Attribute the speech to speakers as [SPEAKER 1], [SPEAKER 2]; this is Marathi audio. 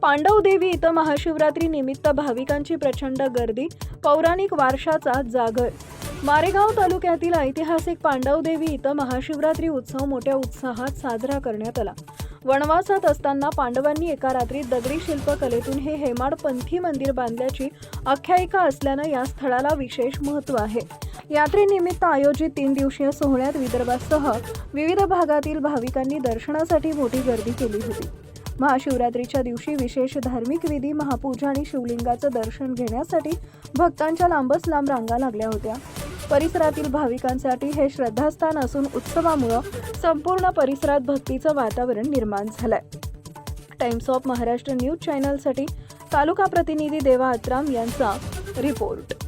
[SPEAKER 1] पांडवदेवी इथं महाशिवरात्री निमित्त भाविकांची प्रचंड गर्दी, पौराणिक वारशाचा जागर। मारेगाव तालुक्यातील ऐतिहासिक पांडवदेवी इथं महाशिवरात्री उत्सव मोठ्या उत्साहात साजरा करण्यात आला। वनवासात असताना पांडवांनी एका रात्रीत दगडी शिल्पकलेतून हे हेमाडपंथी मंदिर बांधल्याची आख्यायिका असल्यानं या स्थळाला विशेष महत्त्व आहे। यात्रेनिमित्त आयोजित 3 दिवसीय सोहळ्यात विदर्भासह विविध भागातील भाविकांनी दर्शनासाठी मोठी गर्दी केली होती। महाशिवरात्रीच्या दिवशी विशेष धार्मिक विधी, महापूजा आणि शिवलिंगाचं दर्शन घेण्यासाठी भक्तांच्या लांबच लांब रांगा लागल्या होत्या। परिसरातील भाविकांसाठी हे श्रद्धास्थान असून उत्सवामुळे संपूर्ण परिसरात भक्तीचं वातावरण निर्माण झालंय। टाइम्स ऑफ महाराष्ट्र न्यूज चॅनलसाठी तालुका प्रतिनिधी देवा अत्राम यांचा रिपोर्ट।